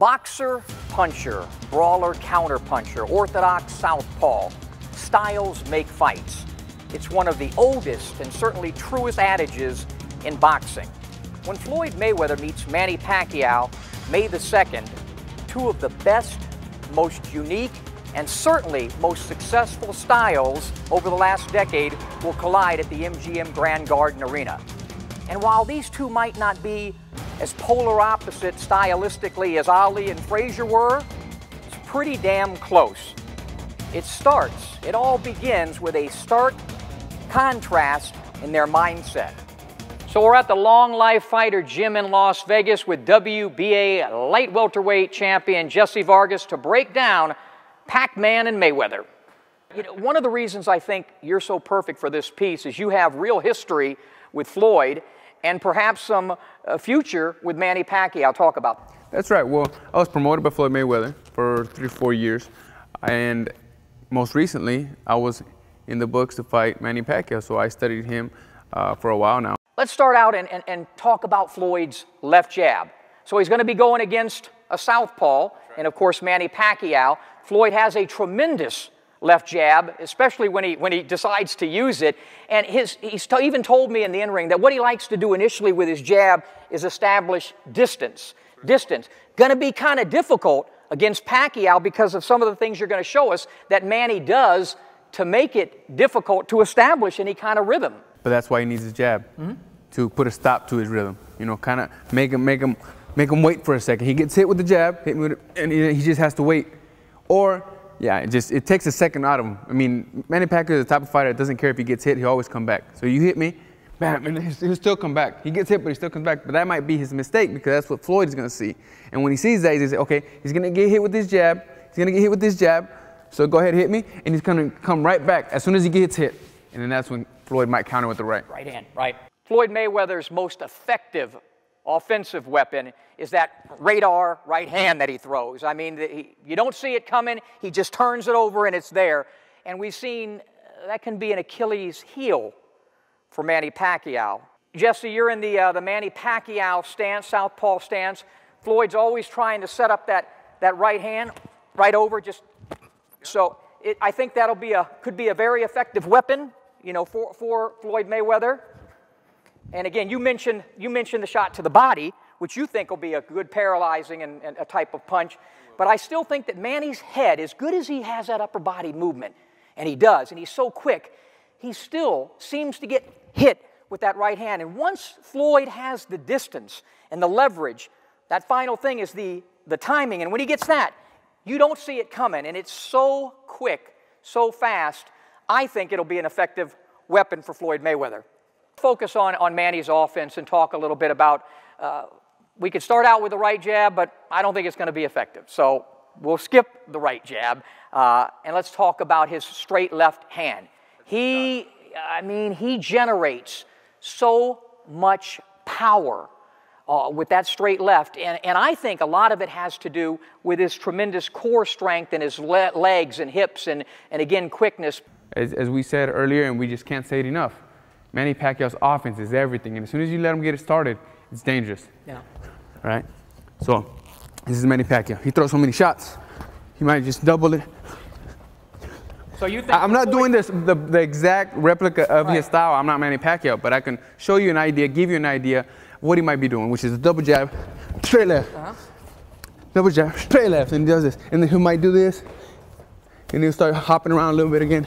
Boxer, puncher, brawler, counterpuncher, orthodox southpaw. Styles make fights. It's one of the oldest and certainly truest adages in boxing. When Floyd Mayweather meets Manny Pacquiao, May the 2nd, two of the best, most unique, and certainly most successful styles over the last decade will collide at the MGM Grand Garden Arena. And while these two might not be as polar opposite stylistically as Ali and Frazier were, it's pretty damn close. It all begins with a stark contrast in their mindset. So we're at the Long Life Fighter Gym in Las Vegas with WBA light welterweight champion Jessie Vargas to break down Pac-Man and Mayweather. You know, one of the reasons I think you're so perfect for this piece is you have real history with Floyd and perhaps some future with Manny Pacquiao. Talk about that. That's right. Well, I was promoted by Floyd Mayweather for 3 or 4 years, and most recently I was in the books to fight Manny Pacquiao, so I studied him for a while now. Let's start out and talk about Floyd's left jab. So he's going to be going against a southpaw, and of course Manny Pacquiao. Floyd has a tremendous left jab, especially when he decides to use it. And he's even told me in the in-ring that what he likes to do initially with his jab is establish distance. Going to be kind of difficult against Pacquiao because of some of the things you're going to show us that Manny does to make it difficult to establish any kind of rhythm. But that's why he needs his jab, to put a stop to his rhythm. You know, kind of make him wait for a second. He gets hit with the jab, and he just has to wait. Or, yeah, it takes a second out of him. I mean, Manny Pacquiao is the type of fighter that doesn't care if he gets hit, he'll always come back. So you hit me, bam, and he'll still come back. He gets hit, but he still comes back. But that might be his mistake because that's what Floyd is going to see. And when he sees that, he's going to say, okay, he's going to get hit with this jab. He's going to get hit with this jab. So go ahead, hit me. And he's going to come right back as soon as he gets hit. And then that's when Floyd might counter with the right. Right hand, right. Floyd Mayweather's most effective offensive weapon is that radar right hand that he throws. I mean, you don't see it coming, he just turns it over and it's there. And we've seen that can be an Achilles heel for Manny Pacquiao. Jessie, you're in the Manny Pacquiao stance, southpaw stance. Floyd's always trying to set up that right hand right over, just so I think that'll be could be a very effective weapon, you know, for Floyd Mayweather. And again, you mentioned the shot to the body, which you think will be a good paralyzing and a type of punch. But I still think that Manny's head, as good as he has that upper body movement, and he does, and he's so quick, he still seems to get hit with that right hand. And once Floyd has the distance and the leverage, that final thing is the timing. And when he gets that, you don't see it coming. And it's so quick, so fast, I think it'll be an effective weapon for Floyd Mayweather. Focus on Manny's offense and talk a little bit about, we could start out with the right jab, but I don't think it's going to be effective. So we'll skip the right jab, and let's talk about his straight left hand. He generates so much power with that straight left, and I think a lot of it has to do with his tremendous core strength and his legs and hips and again, quickness. As we said earlier, and we just can't say it enough, Manny Pacquiao's offense is everything, and as soon as you let him get it started, it's dangerous. Yeah. Right? So, this is Manny Pacquiao. He throws so many shots, he might just double it. So you think I'm not doing this the exact replica of his style. I'm not Manny Pacquiao, but I can show you an idea, give you an idea of what he might be doing, which is a double jab, straight left. Double jab, straight left, and he does this. And then he might do this, and he'll start hopping around a little bit again.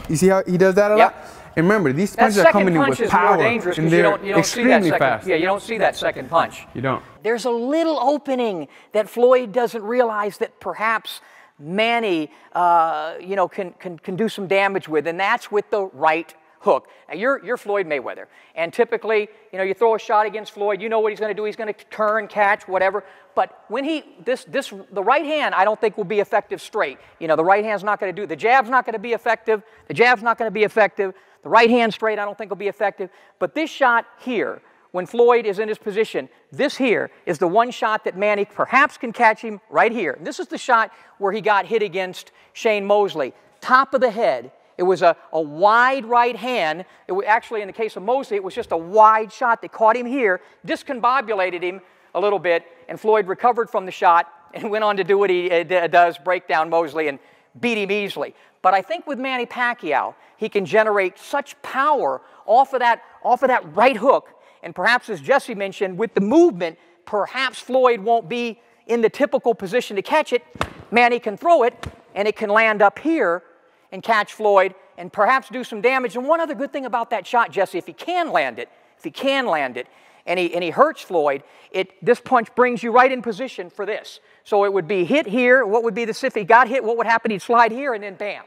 You see how he does that a lot? And remember, these punches are coming in with power, and they're extremely fast. Yeah, you don't see that second punch. You don't. There's a little opening that Floyd doesn't realize that perhaps Manny, can do some damage with, and that's with the right hook. Now, you're Floyd Mayweather, and typically, you throw a shot against Floyd, you know what he's going to do. He's going to turn, catch, whatever. But when the right hand, I don't think will be effective straight. The right hand's not going to do. The jab's not going to be effective. The jab's not going to be effective. The right hand straight, I don't think will be effective. But this shot here, when Floyd is in his position, this here is the one shot that Manny perhaps can catch him right here. And this is the shot where he got hit against Shane Mosley. Top of the head It was a wide right hand. Actually, in the case of Mosley, it was just a wide shot that caught him here, discombobulated him a little bit, and Floyd recovered from the shot and went on to do what he does, break down Mosley and beat him easily. But I think with Manny Pacquiao, he can generate such power off of that right hook. And perhaps, as Jessie mentioned, with the movement, perhaps Floyd won't be in the typical position to catch it. Manny can throw it, and it can land up here and catch Floyd and perhaps do some damage. And one other good thing about that shot, Jessie, if he can land it, and he hurts Floyd, this punch brings you right in position for this. So it would be hit here. What would be this? If he got hit, what would happen? He'd slide here, and then bam.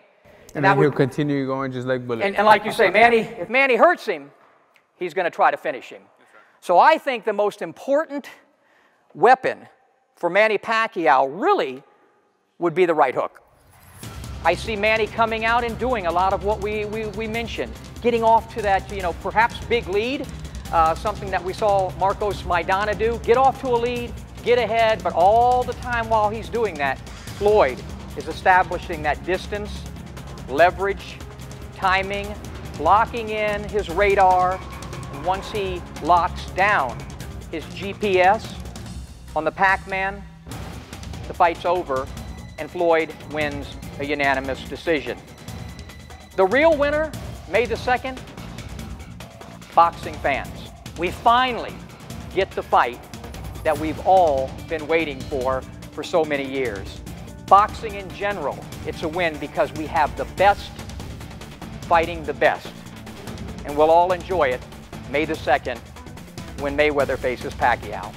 And then he'll continue going just like Bullet. And like you say, if Manny hurts him, he's going to try to finish him. So I think the most important weapon for Manny Pacquiao really would be the right hook. I see Manny coming out and doing a lot of what we mentioned, getting off to that, perhaps big lead, something that we saw Marcos Maidana do. Get off to a lead, get ahead, but all the time while he's doing that, Floyd is establishing that distance, leverage, timing, locking in his radar. And once he locks down his GPS on the Pac-Man, the fight's over, and Floyd wins a unanimous decision. The real winner, May the 2nd, boxing fans. We finally get the fight that we've all been waiting for so many years. Boxing in general, it's a win because we have the best fighting the best. And we'll all enjoy it May the 2nd when Mayweather faces Pacquiao.